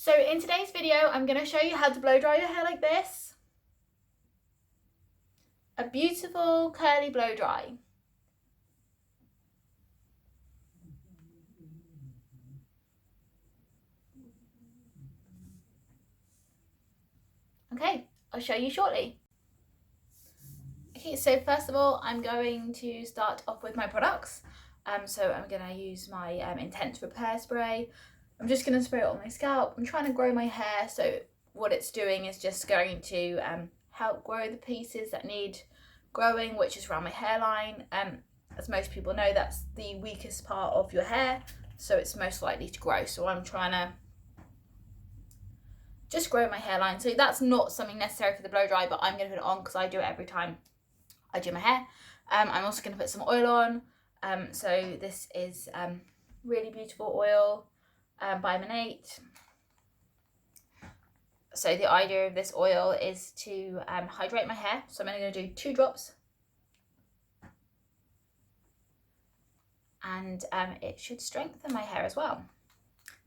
So in today's video, I'm going to show you how to blow dry your hair like this. A beautiful curly blow dry. Okay, I'll show you shortly. Okay, so first of all, I'm going to start off with my products. So I'm going to use my Intense Repair Spray. I'm just going to spray it on my scalp. I'm trying to grow my hair, so what it's doing is just going to help grow the pieces that need growing, which is around my hairline. As most people know, that's the weakest part of your hair, so it's most likely to grow. So I'm trying to just grow my hairline. So that's not something necessary for the blow dry, but I'm going to put it on because I do it every time I do my hair. I'm also going to put some oil on. So this is really beautiful oil by Manate. So the idea of this oil is to hydrate my hair. So I'm only going to do 2 drops. And it should strengthen my hair as well.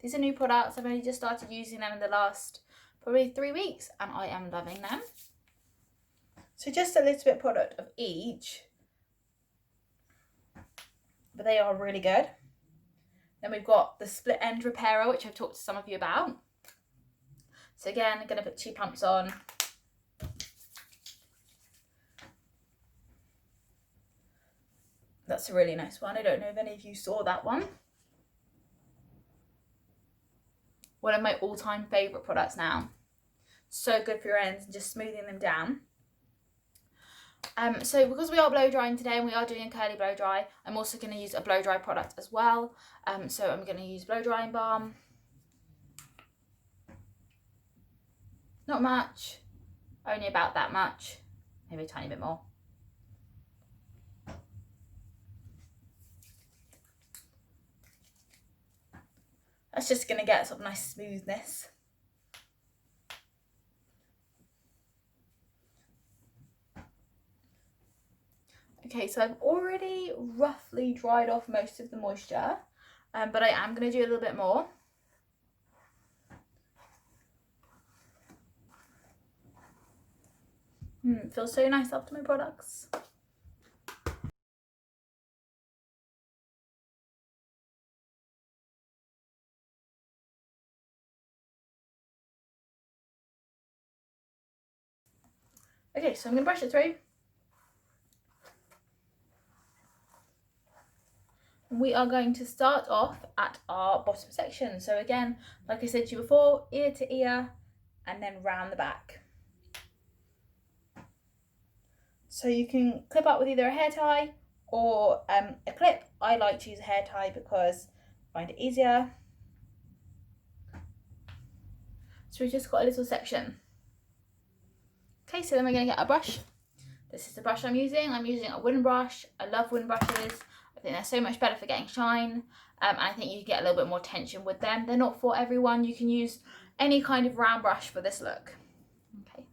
These are new products. I've only just started using them in the last probably 3 weeks and I am loving them. So just a little bit product of each, but they are really good. Then we've got the split end repairer, which I've talked to some of you about. So again, I'm going to put 2 pumps on. That's a really nice one. I don't know if any of you saw that one. One of my all-time favourite products now. So good for your ends and just smoothing them down. So because we are blow drying today and we are doing a curly blow dry, I'm also going to use a blow dry product as well. So I'm going to use blow drying balm. Not much, only about that much, maybe a tiny bit more. That's just going to get sort of nice smoothness. Okay, so I've already roughly dried off most of the moisture, but I am going to do a little bit more. It feels so nice after my products. Okay, so I'm going to brush it through. We are going to start off at our bottom section. So again, like I said to you before, ear to ear and then round the back. So you can clip up with either a hair tie or a clip. I like to use a hair tie because I find it easier. So we've just got a little section. Okay, so then we're going to get a brush. This is the brush I'm using. I'm using a wooden brush. I love wooden brushes. I think they're so much better for getting shine. And I think you can get a little bit more tension with them. They're not for everyone. You can use any kind of round brush for this look. Okay.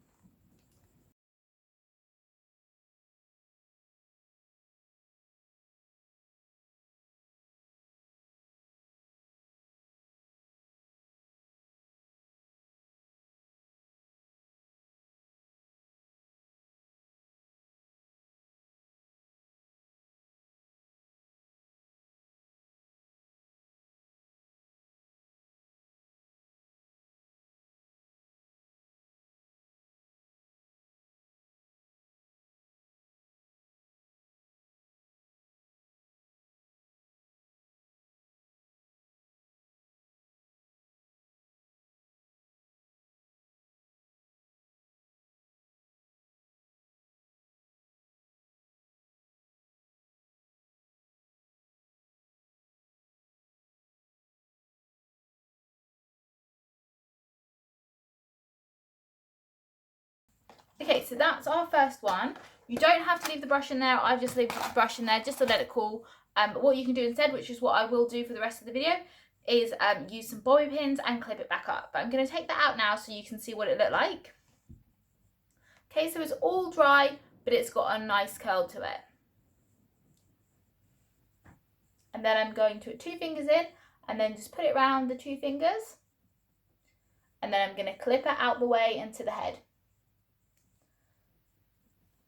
Okay, so that's our first one. You don't have to leave the brush in there. I've just left the brush in there just to let it cool. But what you can do instead, which is what I will do for the rest of the video, is use some bobby pins and clip it back up. But I'm going to take that out now so you can see what it looked like. Okay, so it's all dry, but it's got a nice curl to it. And then I'm going to put 2 fingers in and then just put it around the 2 fingers. and then I'm going to clip it out the way into the head.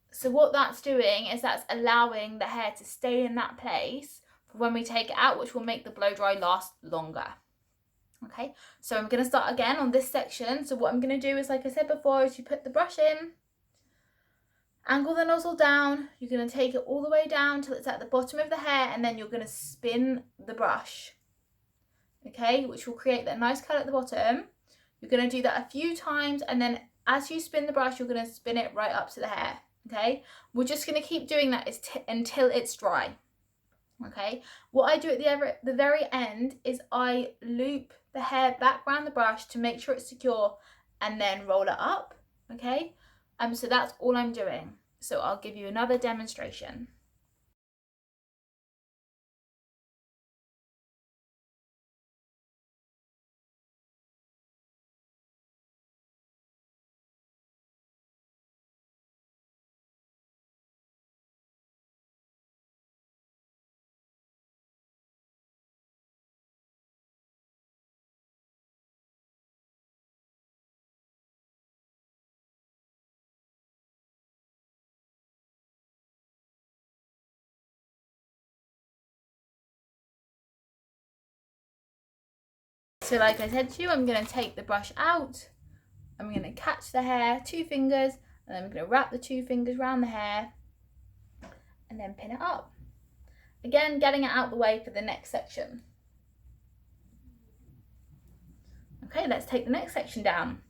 So what that's doing is that's allowing the hair to stay in that place for when we take it out, which will make the blow dry last longer. Okay, so I'm going to start again on this section. So what I'm going to do is, like I said before, is you put the brush in, angle the nozzle down, you're going to take it all the way down till it's at the bottom of the hair, and then you're going to spin the brush, okay, which will create that nice curl at the bottom. You're going to do that a few times, and then as you spin the brush, you're going to spin it right up to the hair, okay. We're just going to keep doing that until it's dry, okay. What I do at the very end is I loop the hair back around the brush to make sure it's secure, and then roll it up, okay. So that's all I'm doing. So I'll give you another demonstration. So like I said to you, I'm going to take the brush out, I'm going to catch the hair, 2 fingers, and then I'm going to wrap the 2 fingers around the hair and then pin it up. Again, getting it out the way for the next section. Okay, let's take the next section down.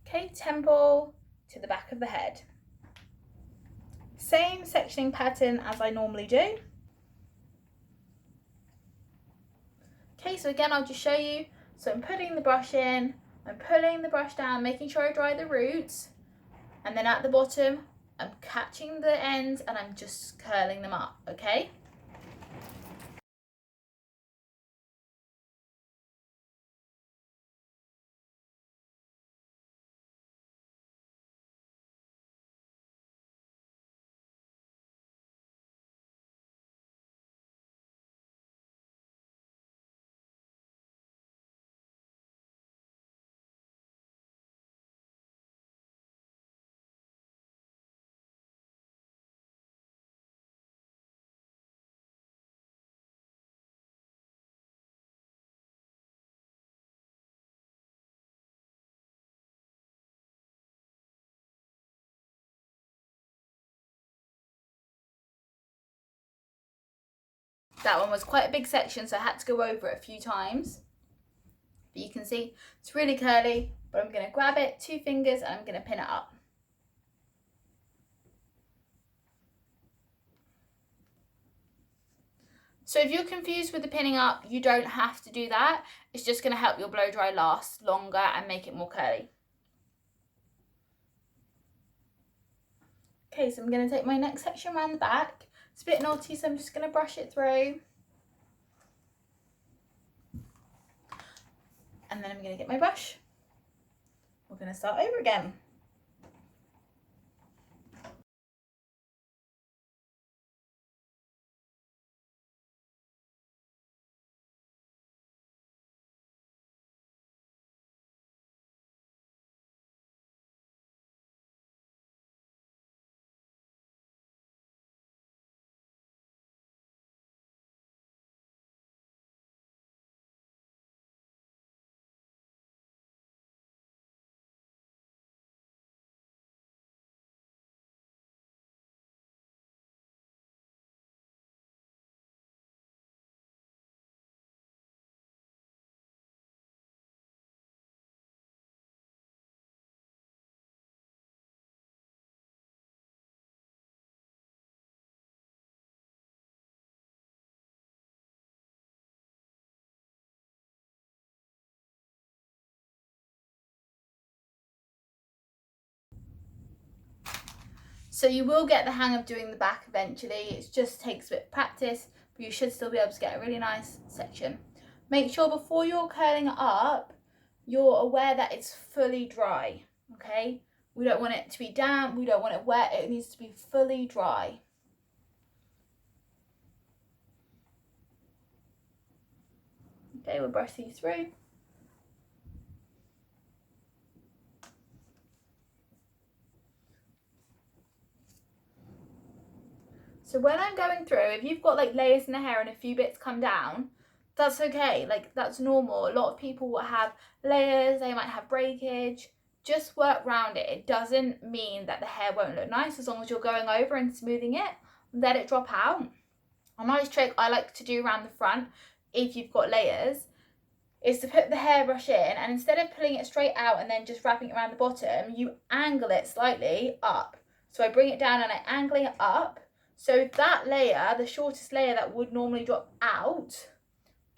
Okay, temple to the back of the head. Same sectioning pattern as I normally do. Okay, so again, I'll just show you. So I'm putting the brush in, I'm pulling the brush down, making sure I dry the roots, and then at the bottom, I'm catching the ends and I'm just curling them up, okay? That one was quite a big section, so I had to go over it a few times. But you can see it's really curly, but I'm going to grab it, 2 fingers, and I'm going to pin it up. So if you're confused with the pinning up, you don't have to do that. It's just going to help your blow dry last longer and make it more curly. Okay, so I'm going to take my next section around the back. It's a bit naughty, so I'm just going to brush it through. And then I'm going to get my brush. We're going to start over again. So you will get the hang of doing the back eventually. It just takes a bit of practice, but you should still be able to get a really nice section. Make sure before you're curling it up, you're aware that it's fully dry, okay? We don't want it to be damp, we don't want it wet, it needs to be fully dry. Okay, we'll brush these through. So when I'm going through, if you've got like layers in the hair and a few bits come down, that's okay, like that's normal. A lot of people will have layers, they might have breakage. Just work around it. It doesn't mean that the hair won't look nice as long as you're going over and smoothing it. Let it drop out. A nice trick I like to do around the front, if you've got layers, is to put the hairbrush in, and instead of pulling it straight out and then just wrapping it around the bottom, you angle it slightly up. So I bring it down and I angle it up. So that layer, the shortest layer that would normally drop out,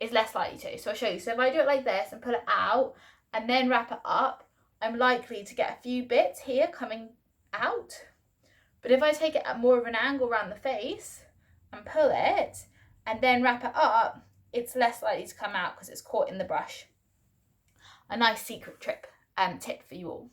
is less likely to. So I'll show you. So if I do it like this and pull it out and then wrap it up, I'm likely to get a few bits here coming out. But if I take it at more of an angle around the face and pull it and then wrap it up, it's less likely to come out because it's caught in the brush. A nice secret tip for you all.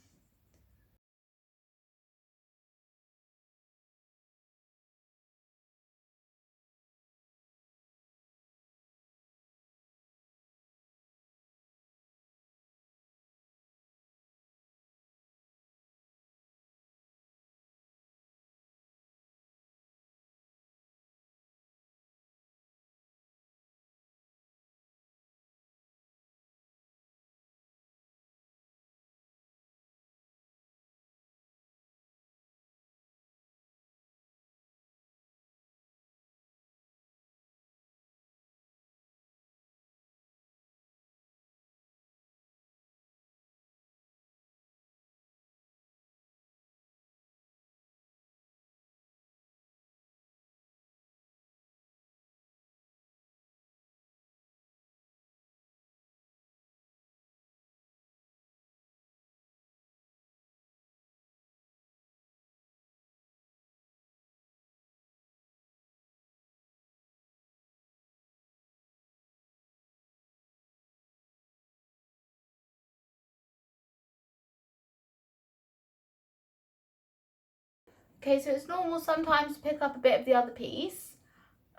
Okay, so it's normal sometimes to pick up a bit of the other piece.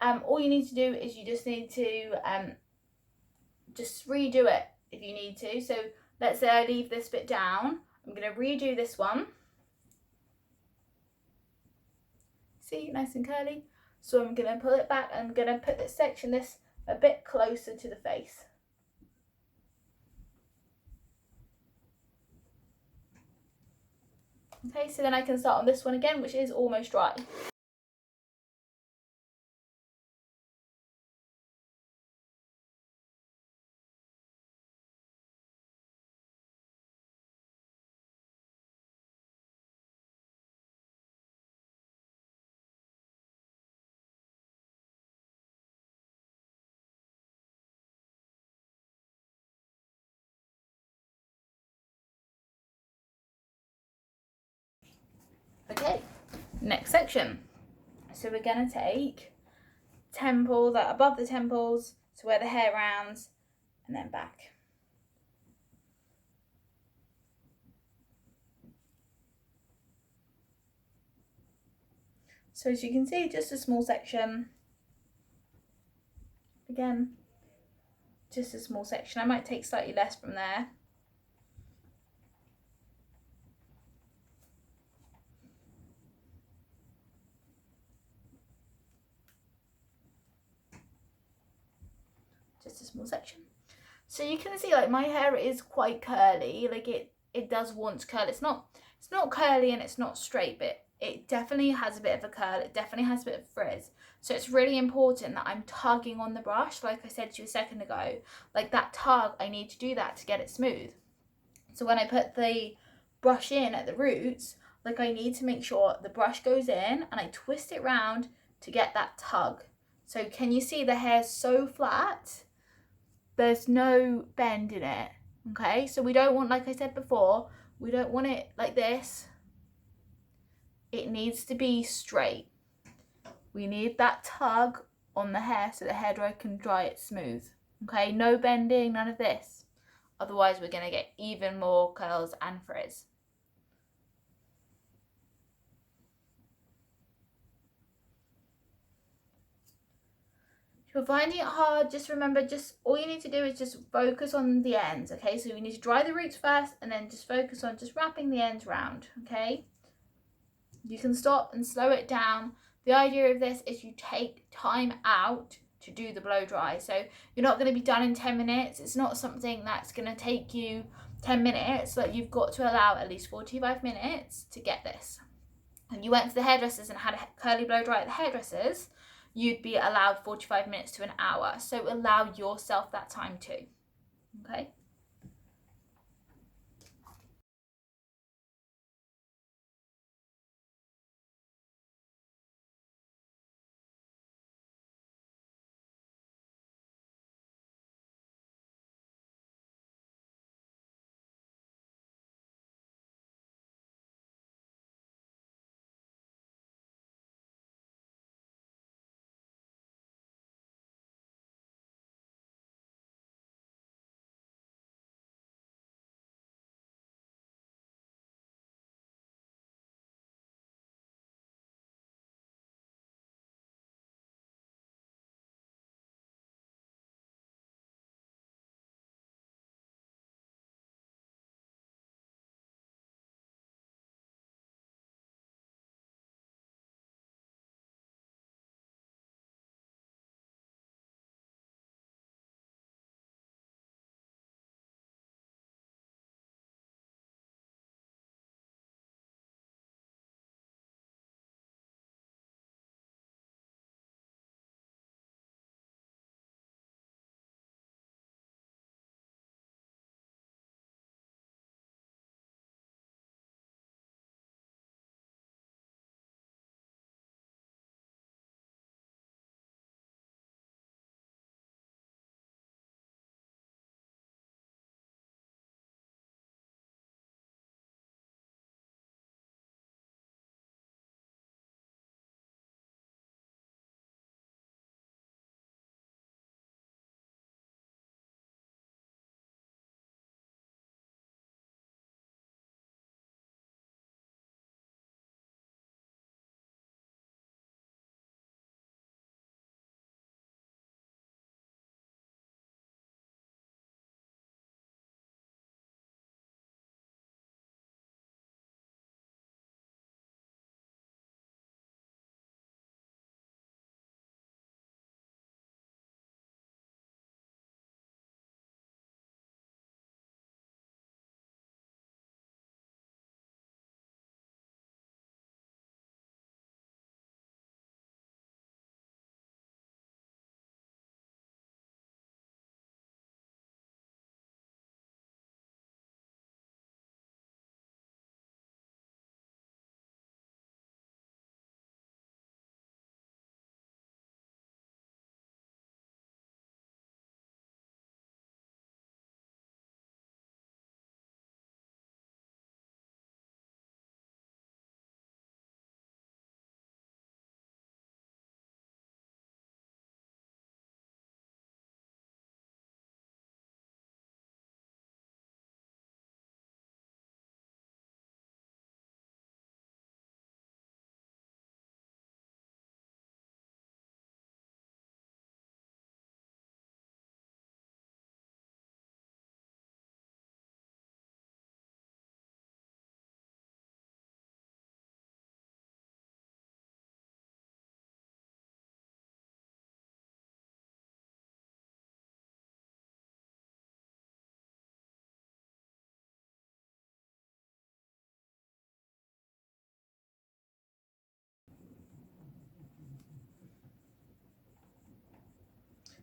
All you need to do is you just need to just redo it if you need to. So let's say I leave this bit down. I'm going to redo this one. See, nice and curly. So I'm going to pull it back and I'm going to put this section a bit closer to the face. Okay, so then I can start on this one again, which is almost dry. Okay, next section. So we're going to take temple, that above the temples, so where the hair rounds, and then back. So as you can see, just a small section. Again, just a small section. I might take slightly less from there. Just a small section. So you can see like my hair is quite curly, like it does want to curl. It's not curly and it's not straight, but it definitely has a bit of a curl. It definitely has a bit of frizz. So it's really important that I'm tugging on the brush, like I said to you a second ago. Like that tug, I need to do that to get it smooth. So when I put the brush in at the roots, like I need to make sure the brush goes in and I twist it round to get that tug. So can you see the hair's so flat? There's no bend in it. Okay, so we don't want, like I said before, we don't want it like this. It needs to be straight. We need that tug on the hair so the hairdryer can dry it smooth. Okay, no bending, none of this. Otherwise we're going to get even more curls and frizz. you're finding it hard, just remember, just all you need to do is just focus on the ends, okay? So you need to dry the roots first and then just focus on just wrapping the ends round, okay? You can stop and slow it down. The idea of this is you take time out to do the blow dry. So you're not going to be done in 10 minutes. It's not something that's going to take you 10 minutes. Like, you've got to allow at least 45 minutes to get this. And you went to the hairdressers and had a curly blow dry at the hairdressers, you'd be allowed 45 minutes to an hour. So allow yourself that time too, okay?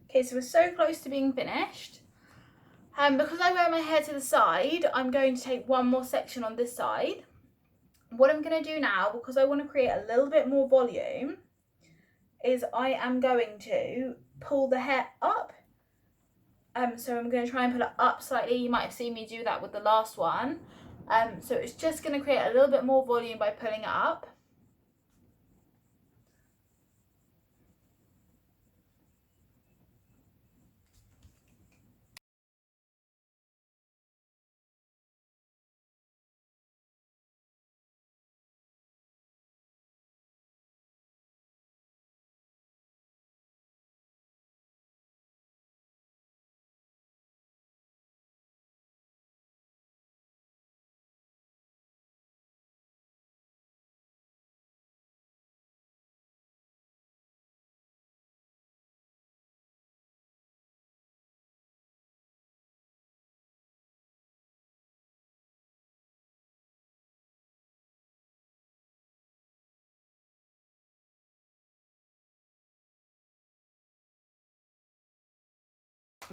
Okay, so we're so close to being finished. Because I wear my hair to the side, I'm going to take one more section on this side. What I'm going to do now, because I want to create a little bit more volume, is I am going to pull the hair up. So I'm going to try and pull it up slightly. You might have seen me do that with the last one. So it's just going to create a little bit more volume by pulling it up.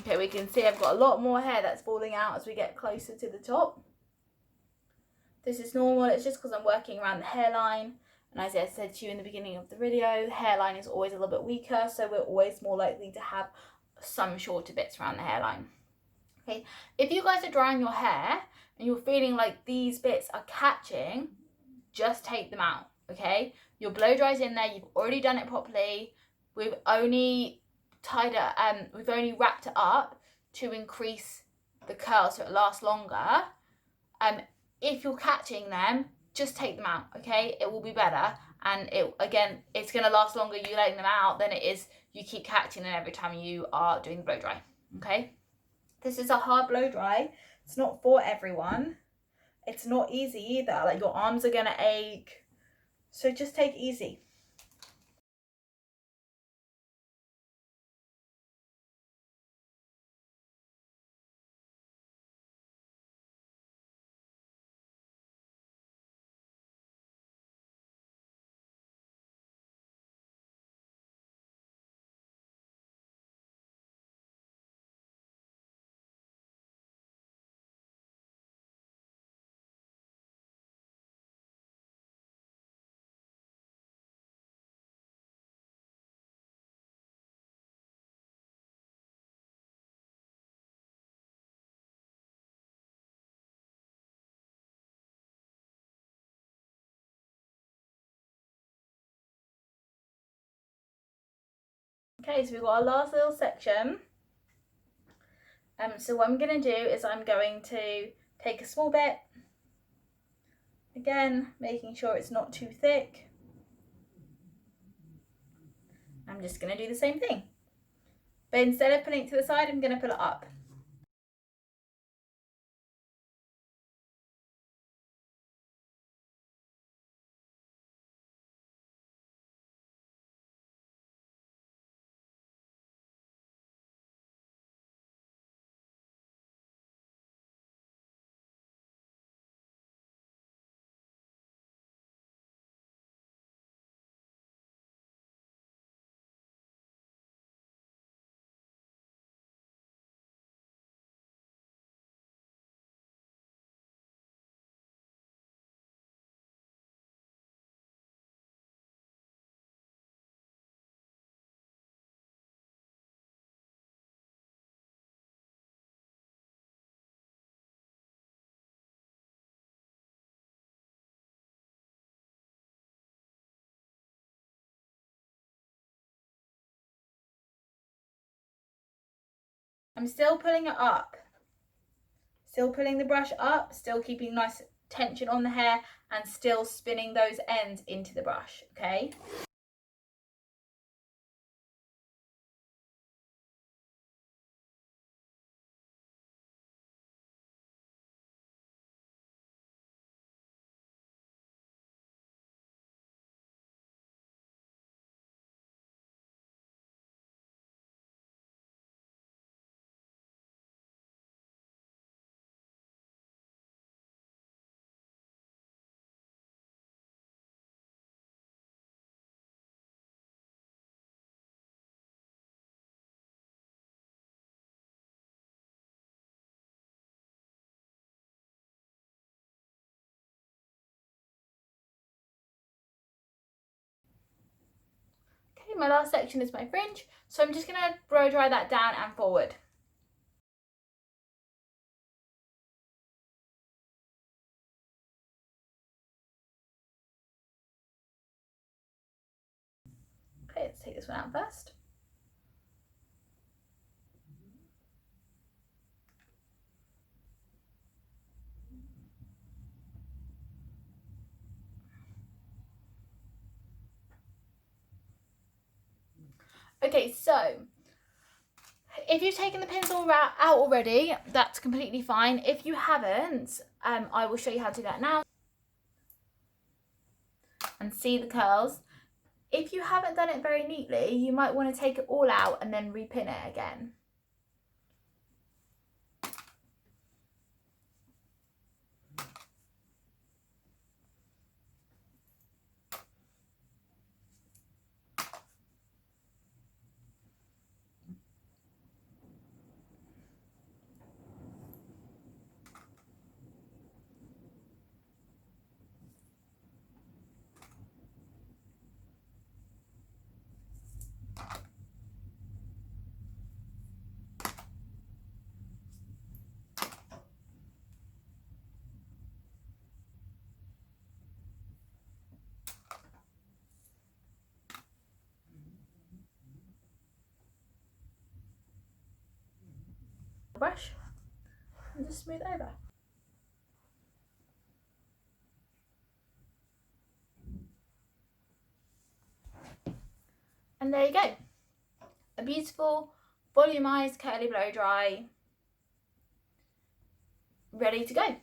Okay, we can see I've got a lot more hair that's falling out as we get closer to the top. This is normal, it's just because I'm working around the hairline. And as I said to you in the beginning of the video, hairline is always a little bit weaker, so we're always more likely to have some shorter bits around the hairline. Okay, if you guys are drying your hair and you're feeling like these bits are catching, just take them out, okay? Your blow dry's in there, you've already done it properly. We've only we've only wrapped it up to increase the curl so it lasts longer. If you're catching them, just take them out, okay? It will be better, and it's gonna last longer you letting them out than it is you keep catching them every time you are doing the blow dry, okay? This is a hard blow dry. It's not for everyone. It's not easy either. Like, your arms are gonna ache. So just take it easy. Okay, so we've got our last little section. So what I'm gonna do is I'm going to take a small bit, again, making sure it's not too thick. I'm just gonna do the same thing. But instead of putting it to the side, I'm gonna put it up. I'm still pulling it up. Still pulling the brush up, still keeping nice tension on the hair, and still spinning those ends into the brush, okay? Okay, my last section is my fringe, so I'm just gonna blow dry that down and forward. Okay, let's take this one out first. Okay, so if you've taken the pins all out already, that's completely fine. If you haven't, I will show you how to do that now. And see the curls. If you haven't done it very neatly, you might want to take it all out and then repin it again. brush and just smooth it over. And there you go, a beautiful volumized curly blow dry, ready to go.